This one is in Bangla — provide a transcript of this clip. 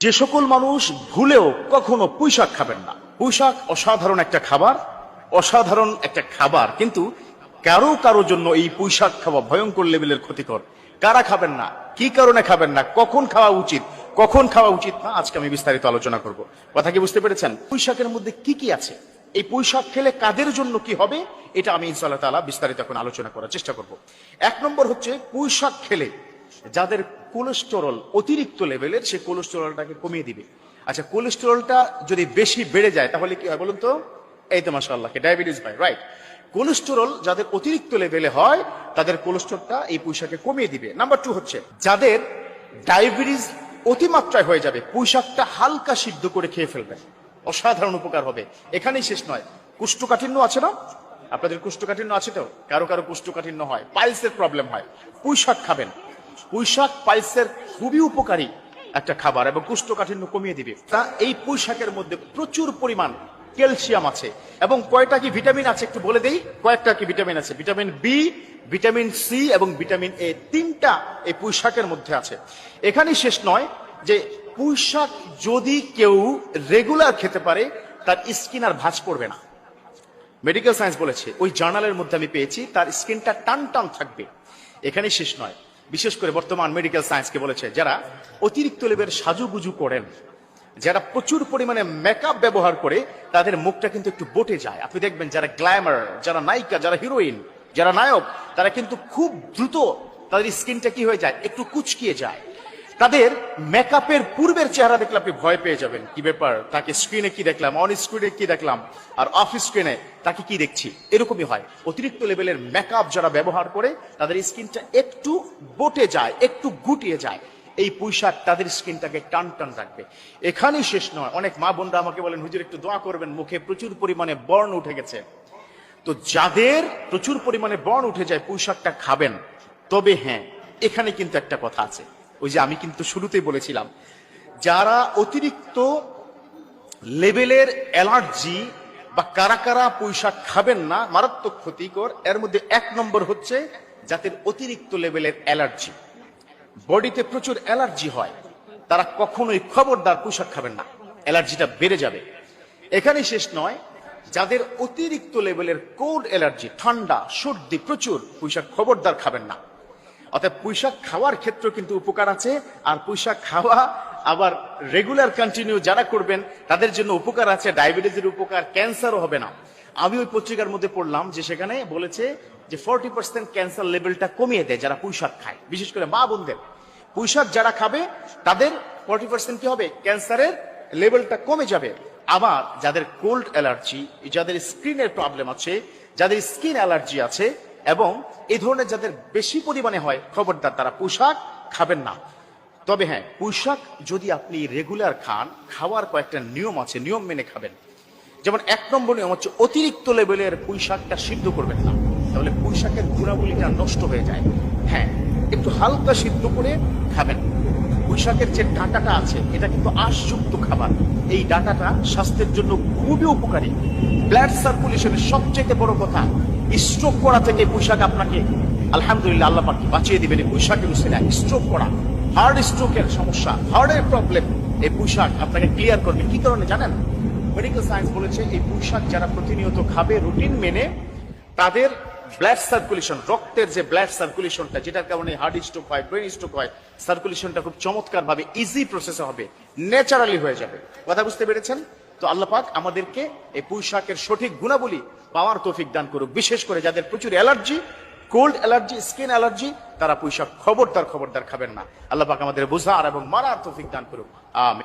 যে সকল মানুষ ভুলেও কখনো পুঁই শাক খাবেন না। পুঁই শাক অসাধারণ একটা খাবার, অসাধারণ একটা খাবার, কিন্তু কারো কারো জন্য এই পুঁই শাক খাওয়া ভয়ঙ্কর লেভেলের ক্ষতিকর। কারা খাবেন না, কি কারণে খাবেন না, কখন খাওয়া উচিত, কখন খাওয়া উচিত না, আজকে আমি বিস্তারিত আলোচনা করব। কথা কি বুঝতে পেরেছেন? পুঁই শাকের মধ্যে কি কি আছে, এই পুঁই শাক খেলে কাদের জন্য কি হবে, এটা আমি ইনশাআল্লাহ তাআলা বিস্তারিত এখন আলোচনা করার চেষ্টা করব। এক নম্বর হচ্ছে, পুঁই শাক খেলে যাদের কোলেস্টেরল অতিরিক্ত লেভেলের, সে কোলেস্টেরলটাকে কমিয়ে দিবে। আচ্ছা, কোলেস্টেরলটা যদি বেশি বেড়ে যায় তাহলে কি হয় বলুন তো? এই তো মাশাআল্লাহ, ডায়াবেটিস ভাই, রাইট। কোলেস্টেরল যাদের অতিরিক্ত লেভেলে হয় তাদের কোলেস্টেরলটা এই পুঁই শাকে কমিয়ে দিবে। নাম্বার 2 হচ্ছে, যাদের ডায়াবেটিস অতিমাত্রায় হয়ে যাবে, পুঁই শাকটা হালকা সিদ্ধ করে খেয়ে ফেলবেন, অসাধারণ উপকার হবে। এখানেই শেষ নয়, কোষ্ঠকাঠিন্য আছে না? আপনাদের কোষ্ঠকাঠিন্য আছে তো? কারো কারো কোষ্ঠকাঠিন্য হয়, পাইলসের প্রবলেম হয়, পুঁই শাক খাবেন। পুঁই শাক পাইলসের খুবই উপকারী একটা খাবার এবং কোষ্ঠকাঠিন্য কমিয়ে দিবে। তা এই পুঁই শাকের মধ্যে প্রচুর পরিমাণ ক্যালসিয়াম আছে। এবং কয়টা কি ভিটামিন আছে একটু বলে দেই। কয়েকটা কি ভিটামিন আছে? ভিটামিন বি, ভিটামিন সি এবং ভিটামিন এ, তিনটা এই পুঁই শাকের মধ্যে আছে। এখানেই শেষ নয়, যে পুঁই শাক যদি কেউ রেগুলার খেতে পারে তার স্কিন আর ভাঁজ পড়বে না। মেডিকেল সায়েন্স বলেছে, ওই জার্নালের মধ্যে আমি পেয়েছি, তার স্কিনটা টান টান থাকবে। এখানেই শেষ নয়, বিশেষ করে বর্তমান মেডিকেল সায়েন্সকে বলেছে, যারা অতিরিক্ত লেভেলের সাজুগুজু করেন, যারা প্রচুর পরিমাণে মেকআপ ব্যবহার করে, তাদের মুখটা কিন্তু একটু বটে যায়। আপনি দেখবেন যারা গ্ল্যামার, যারা নায়িকা, যারা হিরোইন, যারা নায়ক, তারা কিন্তু খুব দ্রুত তাদের স্কিনটা কি হয়ে যায়, একটু কুচকিয়ে যায়। তাদের মেকআপের পূর্বের চেহারা দেখলে আপনি ভয় পেয়ে যাবেন, কি ব্যাপার, তাকে স্ক্রিনে কি দেখলাম, অন স্ক্রিনে কি দেখলাম, আর অফ স্ক্রিনে তাকে কি দেখছি, এরকমই হয়। অতিরিক্ত লেভেলের মেকআপ যারা ব্যবহার করে তাদের স্কিনটা একটু বটে যায়, একটু গুটিয়ে যায়। এই পুঁই শাক তাদের স্কিনটাকে টান টান রাখবে। এখানেই শেষ নয়, অনেক মা বোনরা আমাকে বলেন, হুজুর একটু দোয়া করবেন, মুখে প্রচুর পরিমাণে বর্ণ উঠে গেছে। তো যাদের প্রচুর পরিমাণে বর্ণ উঠে যায়, পুঁই শাকটা খাবেন। তবে হ্যাঁ, এখানে কিন্তু একটা কথা আছে, ওই যে আমি কিন্তু শুরুতেই বলেছিলাম, যারা অতিরিক্ত লেভেলের অ্যালার্জি বা কারা কারা পুঁই শাক খাবেন না, মারাত্মক ক্ষতিকর। এর মধ্যে 1 নম্বর হচ্ছে, যাদের অতিরিক্ত লেভেলের অ্যালার্জি, বডিতে প্রচুর অ্যালার্জি হয়, তারা কখনোই খবরদার পুঁই শাক খাবেন না, অ্যালার্জিটা বেড়ে যাবে। এখানেই শেষ নয়, যাদের অতিরিক্ত লেভেলের কোল্ড অ্যালার্জি, ঠান্ডা, সর্দি প্রচুর, পুঁই শাক খবরদার খাবেন না। অর্থাৎ পুঁই শাক খাওয়ার ক্ষেত্রে কিন্তু উপকার আছে, আর পুঁই শাক খাওয়া আবার রেগুলার কন্টিনিউ যারা করবেন তাদের জন্য উপকার আছে, ডায়াবেটিসের উপকার, ক্যান্সারও হবে না। আমি ওই পত্রিকার মধ্যে পড়লাম যে সেখানে বলেছে যে 40% ক্যান্সার লেভেলটা কমিয়ে দেয় যারা পুঁই শাক খায়, বিশেষ করে মা বোনদের। পুঁই শাক যারা খাবে তাদের 40% কি হবে, ক্যান্সারের লেভেলটা কমে যাবে। আবার যাদের কোল্ড অ্যালার্জি, যাদের স্কিনের প্রবলেম আছে, যাদের স্কিন অ্যালার্জি আছে এবং এই ধরনের যাদের বেশি পরিমাণে হয়, খবরদার তারা পুঁই শাক খাবেন না। তবে হ্যাঁ, পুঁই শাক যদি আপনি রেগুলার খান, খাওয়ার কয়েকটা নিয়ম আছে, নিয়ম মেনে খাবেন। যেমন 1 নম্বর নিয়ম হচ্ছে, অতিরিক্ত লেভেলের পুঁই শাকটা সিদ্ধ করবেন না, তাহলে পুঁই শাকের গুণাবলীটা নষ্ট হয়ে যায়। হ্যাঁ, একটু হালকা সিদ্ধ করে খাবেন। পুঁই শাকের যে ডাঁটাটা আছে, এটা কিন্তু আঁশযুক্ত খাবার। এই ডাঁটাটা স্বাস্থ্যের জন্য খুবই উপকারী। ব্লাড সার্কুলেশনের সবচেয়ে বড় কথা, স্ট্রোক করা থেকে পুঁই শাক আপনাকে আলহামদুলিল্লাহ আল্লাহ পাক বাঁচিয়ে দিবেন। পুঁই শাকের উসিলা স্ট্রোক করা, হার্ট স্ট্রোকের সমস্যা, হার্টের প্রবলেম, এই পুঁই শাক আপনাকে ক্লিয়ার করবে। কি কারণে জানেন? মেডিকেল সায়েন্স বলেছে, এই পুঁই শাক যারা প্রতিনিয়ত খাবে রুটিন মেনে, তাদের ব্লাড সার্কুলেশন, রক্তের যে ব্লাড সার্কুলেশনটা, যেটার কারণে হার্ট স্ট্রোক হয়, ব্রেন স্ট্রোক হয়, সার্কুলেশনটা খুব চমৎকার ভাবে ইজি প্রসেসে হবে, ন্যাচারালি হয়ে যাবে। কথা বুঝতে পেরেছেন? তো আল্লাহ পাক আমাদেরকে এই পুঁই শাকের সঠিক গুণাবলী পাওয়ার তৌফিক দান করুক। বিশেষ করে যাদের প্রচুর allergy, cold allergy, skin allergy, তারা পুঁই শাক খবরদার খবরদার খাবেন না। আল্লাহ পাক আমাদের বোঝার এবং মারার তৌফিক দান করুক। আমিন।